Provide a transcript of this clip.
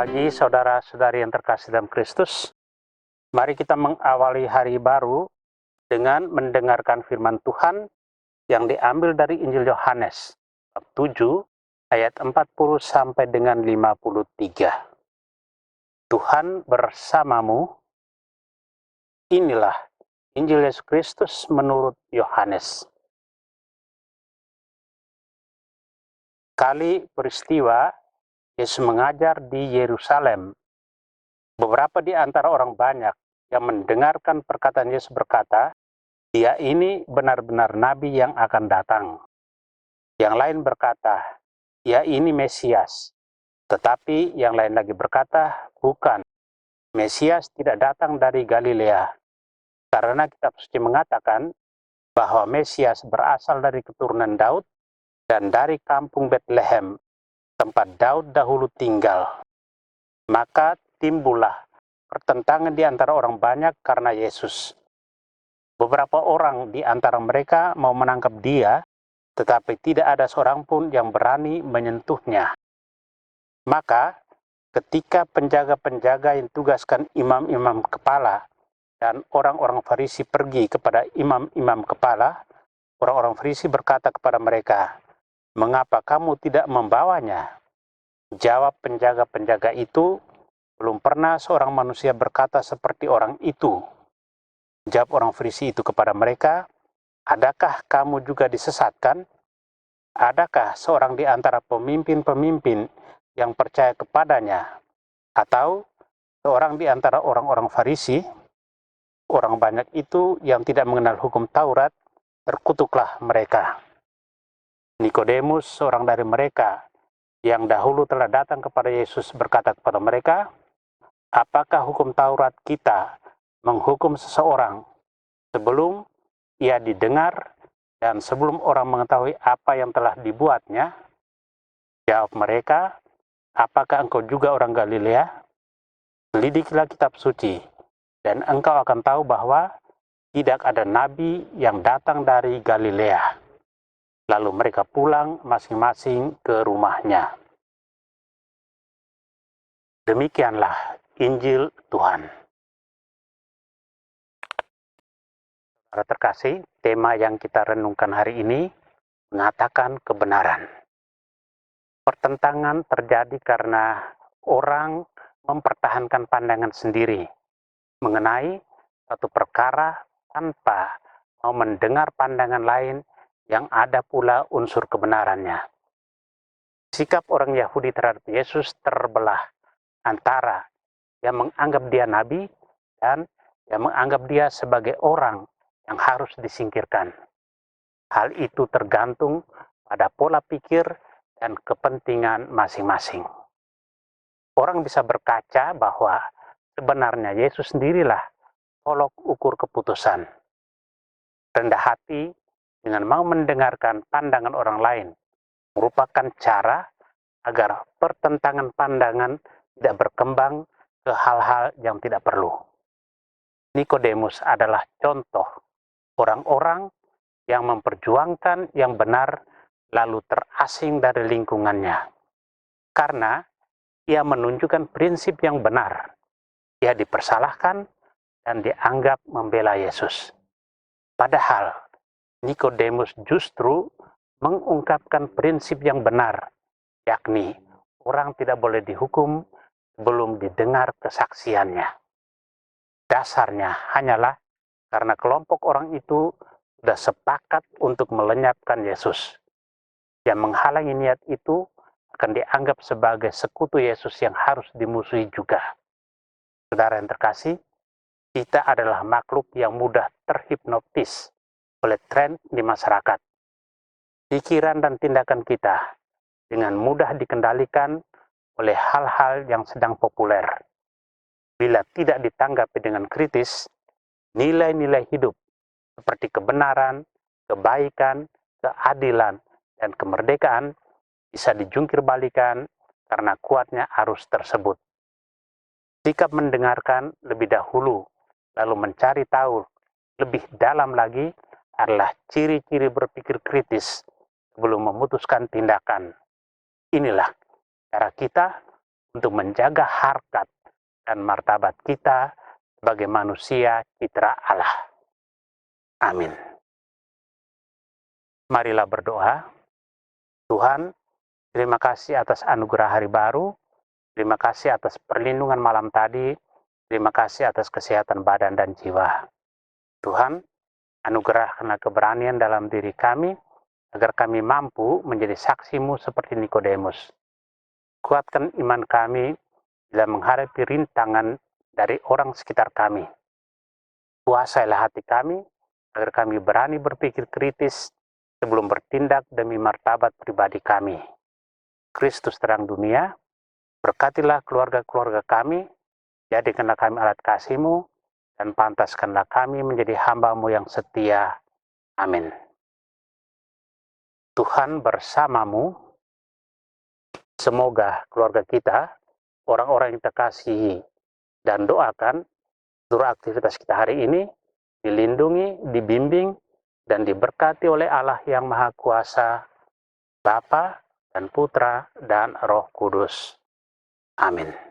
Pagi saudara-saudari yang terkasih dalam Kristus, mari kita mengawali hari baru dengan mendengarkan firman Tuhan yang diambil dari Injil Yohanes, bab 7, ayat 40 sampai dengan 53. Tuhan bersamamu, inilah Injil Yesus Kristus menurut Yohanes. Kali peristiwa Yesus mengajar di Yerusalem. Beberapa di antara orang banyak yang mendengarkan perkataan Yesus berkata, "Dia ini benar-benar nabi yang akan datang." Yang lain berkata, "Dia ini Mesias." Tetapi yang lain lagi berkata, "Bukan, Mesias tidak datang dari Galilea." Karena kitab suci mengatakan bahwa Mesias berasal dari keturunan Daud dan dari kampung Betlehem, tempat Daud dahulu tinggal. Maka timbullah pertentangan di antara orang banyak karena Yesus. Beberapa orang di antara mereka mau menangkap dia, tetapi tidak ada seorang pun yang berani menyentuhnya. Maka ketika penjaga-penjaga yang tugaskan imam-imam kepala dan orang-orang Farisi pergi kepada imam-imam kepala, orang-orang Farisi berkata kepada mereka, "Mengapa kamu tidak membawanya?" Jawab penjaga-penjaga itu, "Belum pernah seorang manusia berkata seperti orang itu." Jawab orang Farisi itu kepada mereka, "Adakah kamu juga disesatkan? Adakah seorang di antara pemimpin-pemimpin yang percaya kepadanya, atau seorang di antara orang-orang Farisi, orang banyak itu yang tidak mengenal hukum Taurat, terkutuklah mereka." Nikodemus, seorang dari mereka yang dahulu telah datang kepada Yesus, berkata kepada mereka, "Apakah hukum Taurat kita menghukum seseorang sebelum ia didengar dan sebelum orang mengetahui apa yang telah dibuatnya?" Jawab mereka, "Apakah engkau juga orang Galilea? Selidikilah kitab suci, dan engkau akan tahu bahwa tidak ada nabi yang datang dari Galilea." Lalu mereka pulang masing-masing ke rumahnya. Demikianlah Injil Tuhan. Saudara terkasih, tema yang kita renungkan hari ini mengatakan kebenaran. Pertentangan terjadi karena orang mempertahankan pandangan sendiri mengenai suatu perkara tanpa mau mendengar pandangan lain yang ada pula unsur kebenarannya. Sikap orang Yahudi terhadap Yesus terbelah antara yang menganggap dia nabi dan yang menganggap dia sebagai orang yang harus disingkirkan. Hal itu tergantung pada pola pikir dan kepentingan masing-masing. Orang bisa berkaca bahwa sebenarnya Yesus sendirilah tolok ukur keputusan. Rendah hati dengan mau mendengarkan pandangan orang lain merupakan cara agar pertentangan pandangan tidak berkembang ke hal-hal yang tidak perlu. Nikodemus adalah contoh orang-orang yang memperjuangkan yang benar lalu terasing dari lingkungannya. Karena ia menunjukkan prinsip yang benar, ia dipersalahkan dan dianggap membela Yesus. Padahal Nikodemus justru mengungkapkan prinsip yang benar, yakni orang tidak boleh dihukum sebelum didengar kesaksiannya. Dasarnya hanyalah karena kelompok orang itu sudah sepakat untuk melenyapkan Yesus. Yang menghalangi niat itu akan dianggap sebagai sekutu Yesus yang harus dimusuhi juga. Saudara yang terkasih, kita adalah makhluk yang mudah terhipnotis oleh tren di masyarakat. Pikiran dan tindakan kita dengan mudah dikendalikan oleh hal-hal yang sedang populer. Bila tidak ditanggapi dengan kritis, nilai-nilai hidup seperti kebenaran, kebaikan, keadilan, dan kemerdekaan bisa dijungkir balikan karena kuatnya arus tersebut. Sikap mendengarkan lebih dahulu, lalu mencari tahu lebih dalam lagi adalah ciri-ciri berpikir kritis sebelum memutuskan tindakan. Inilah cara kita untuk menjaga harkat dan martabat kita sebagai manusia citra Allah. Amin. Marilah berdoa. Tuhan, terima kasih atas anugerah hari baru, terima kasih atas perlindungan malam tadi, terima kasih atas kesehatan badan dan jiwa. Tuhan, anugerahkanlah keberanian dalam diri kami, agar kami mampu menjadi saksi-Mu seperti Nikodemus. Kuatkan iman kami dalam menghadapi rintangan dari orang sekitar kami. Kuasailah hati kami, agar kami berani berpikir kritis sebelum bertindak demi martabat pribadi kami. Kristus terang dunia, berkatilah keluarga-keluarga kami, jadikanlah kami alat kasih-Mu, dan pantaskanlah kami menjadi hamba-Mu yang setia. Amin. Tuhan bersamamu, semoga keluarga kita, orang-orang yang kita kasihi dan doakan, seluruh aktivitas kita hari ini dilindungi, dibimbing, dan diberkati oleh Allah yang Maha Kuasa, Bapa dan Putra dan Roh Kudus. Amin.